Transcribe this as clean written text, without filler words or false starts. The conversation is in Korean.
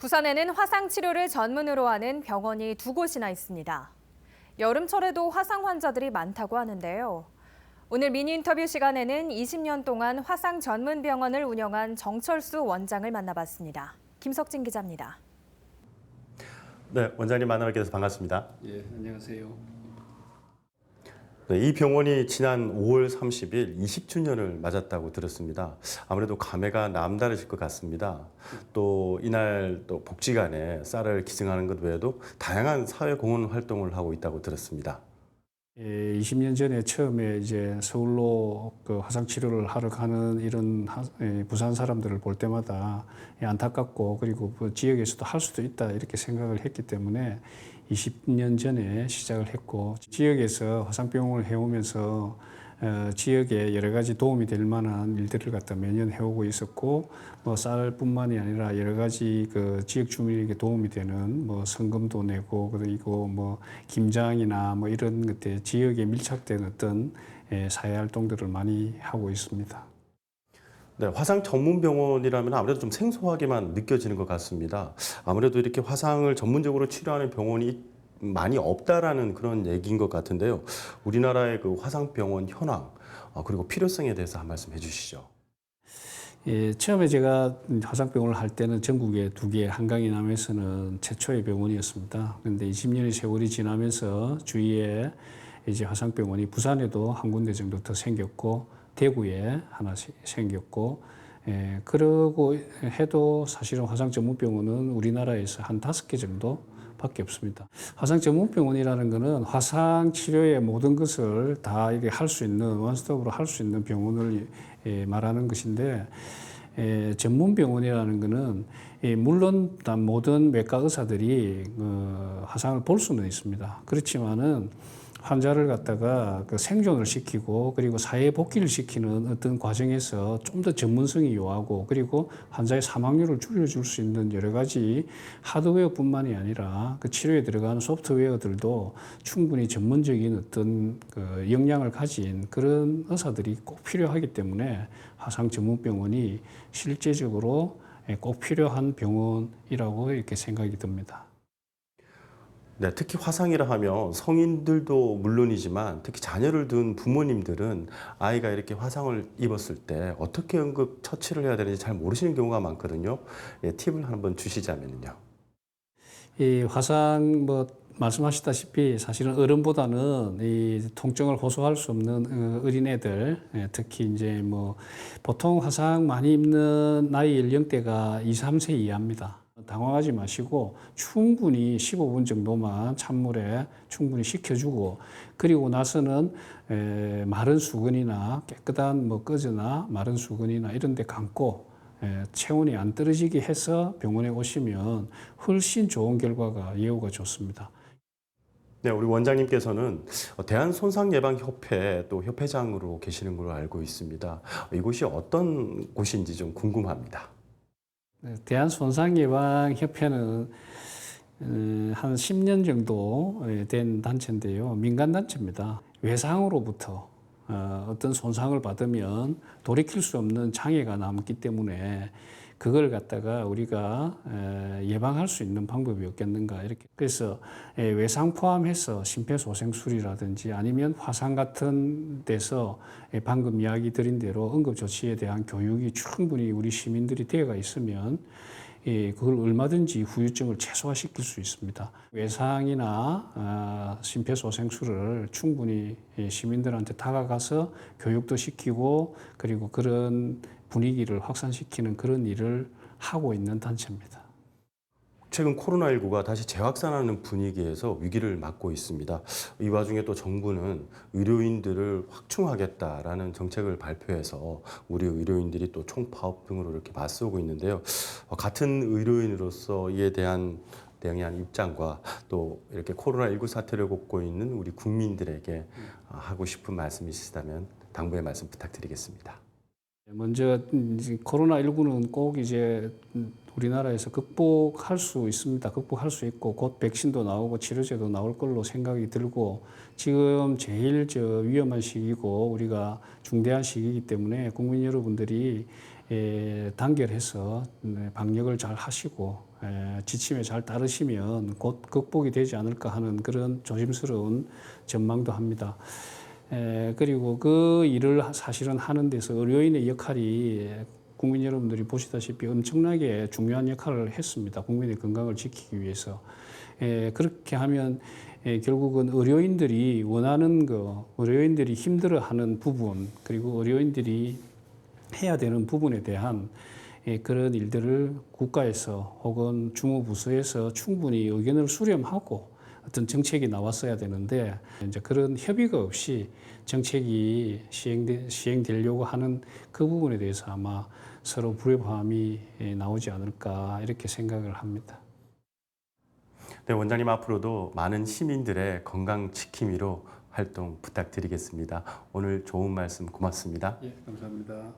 부산에는 화상 치료를 전문으로 하는 병원이 두 곳이나 있습니다. 여름철에도 화상 환자들이 많다고 하는데요. 오늘 미니 인터뷰 시간에는 20년 동안 화상 전문 병원을 운영한 정철수 원장을 만나봤습니다. 김석진 기자입니다. 네, 원장님 만나뵙게 돼서 반갑습니다. 예, 안녕하세요. 네, 이 병원이 지난 5월 30일 20주년을 맞았다고 들었습니다. 아무래도 감회가 남다르실 것 같습니다. 또 이날 또 복지관에 쌀을 기증하는 것 외에도 다양한 사회 공헌 활동을 하고 있다고 들었습니다. 예, 20년 전에 처음에 이제 서울로 그 화상 치료를 하러 가는 이런 부산 사람들을 볼 때마다 안타깝고 그리고 그 지역에서도 할 수도 있다 이렇게 생각을 했기 때문에 20년 전에 시작을 했고 지역에서 화상병원을 해오면서 지역에 여러 가지 도움이 될 만한 일들을 갖다 매년 해오고 있었고 뭐 쌀뿐만이 아니라 여러 가지 그 지역 주민에게 도움이 되는 뭐 성금도 내고 그리고 뭐 김장이나 뭐 이런 것들 지역에 밀착된 어떤 사회 활동들을 많이 하고 있습니다. 네, 화상 전문 병원이라면 아무래도 좀 생소하게만 느껴지는 것 같습니다. 아무래도 이렇게 화상을 전문적으로 치료하는 병원이 많이 없다라는 그런 얘기인 것 같은데요. 우리나라의 그 화상병원 현황 그리고 필요성에 대해서 한 말씀 해주시죠. 예, 처음에 제가 화상병원을 할 때는 전국에 2개, 한강 이남에서는 최초의 병원이었습니다. 그런데 20년의 세월이 지나면서 주위에 이제 화상병원이 부산에도 한 군데 정도 더 생겼고 대구에 하나 생겼고 그러고 해도 사실은 화상 전문병원은 우리나라에서 한 5개 정도 밖에 없습니다. 화상 전문병원이라는 것은 화상 치료의 모든 것을 다 이게 할 수 있는 원스톱으로 할 수 있는 병원을 말하는 것인데 전문병원이라는 것은 물론 모든 외과 의사들이 화상을 볼 수는 있습니다. 그렇지만은 환자를 갖다가 그 생존을 시키고 그리고 사회 복귀를 시키는 어떤 과정에서 좀 더 전문성이 요하고 그리고 환자의 사망률을 줄여줄 수 있는 여러 가지 하드웨어뿐만이 아니라 그 치료에 들어가는 소프트웨어들도 충분히 전문적인 어떤 그 역량을 가진 그런 의사들이 꼭 필요하기 때문에 화상 전문병원이 실제적으로 꼭 필요한 병원이라고 이렇게 생각이 듭니다. 네, 특히 화상이라 하면 성인들도 물론이지만 특히 자녀를 둔 부모님들은 아이가 이렇게 화상을 입었을 때 어떻게 응급 처치를 해야 되는지 잘 모르시는 경우가 많거든요. 예, 팁을 한번 주시자면요. 이 화상 뭐 말씀하셨다시피 사실은 어른보다는 이 통증을 호소할 수 없는 어린애들 특히 이제 뭐 보통 화상 많이 입는 나이 연령대가 2, 3세 이하입니다. 당황하지 마시고 충분히 15분 정도만 찬물에 충분히 식혀주고 그리고 나서는 마른 수건이나 깨끗한 뭐 꺼즈나 마른 수건이나 이런 데 감고 체온이 안 떨어지게 해서 병원에 오시면 훨씬 좋은 결과가 예후가 좋습니다. 네, 우리 원장님께서는 대한손상예방협회 또 협회장으로 계시는 걸로 알고 있습니다. 이곳이 어떤 곳인지 좀 궁금합니다. 대한손상예방협회는 한 10년 정도 된 단체인데요. 민간단체입니다. 외상으로부터 어떤 손상을 받으면 돌이킬 수 없는 장애가 남기 때문에 그걸 갖다가 우리가 예방할 수 있는 방법이 없겠는가 이렇게. 그래서 외상 포함해서 심폐소생술이라든지 아니면 화상 같은 데서 방금 이야기 드린 대로 응급조치에 대한 교육이 충분히 우리 시민들이 되어가 있으면 그걸 얼마든지 후유증을 최소화시킬 수 있습니다. 외상이나 심폐소생술을 충분히 시민들한테 다가가서 교육도 시키고 그리고 그런 분위기를 확산시키는 그런 일을 하고 있는 단체입니다. 최근 코로나19가 다시 재확산하는 분위기에서 위기를 맞고 있습니다. 이 와중에 또 정부는 의료인들을 확충하겠다라는 정책을 발표해서 우리 의료인들이 또 총파업 등으로 이렇게 맞서고 있는데요. 같은 의료인으로서 이에 대한 입장과 또 이렇게 코로나19 사태를 겪고 있는 우리 국민들에게 하고 싶은 말씀이 있으시다면 당부의 말씀 부탁드리겠습니다. 먼저 코로나19는 꼭 이제 우리나라에서 극복할 수 있습니다. 극복할 수 있고 곧 백신도 나오고 치료제도 나올 걸로 생각이 들고 지금 제일 위험한 시기고 우리가 중대한 시기이기 때문에 국민 여러분들이 단결해서 방역을 잘 하시고 지침에 잘 따르시면 곧 극복이 되지 않을까 하는 그런 조심스러운 전망도 합니다. 그리고 그 일을 사실은 하는 데서 의료인의 역할이 국민 여러분들이 보시다시피 엄청나게 중요한 역할을 했습니다. 국민의 건강을 지키기 위해서. 그렇게 하면 결국은 의료인들이 원하는 거, 의료인들이 힘들어하는 부분, 그리고 의료인들이 해야 되는 부분에 대한 그런 일들을 국가에서 혹은 주무부서에서 충분히 의견을 수렴하고 어떤 정책이 나왔어야 되는데 이제 그런 협의가 없이 정책이 시행되려고 하는 그 부분에 대해서 아마 서로 불협화음이 나오지 않을까 이렇게 생각을 합니다. 네, 원장님 앞으로도 많은 시민들의 건강 지킴이로 활동 부탁드리겠습니다. 오늘 좋은 말씀 고맙습니다. 예, 감사합니다.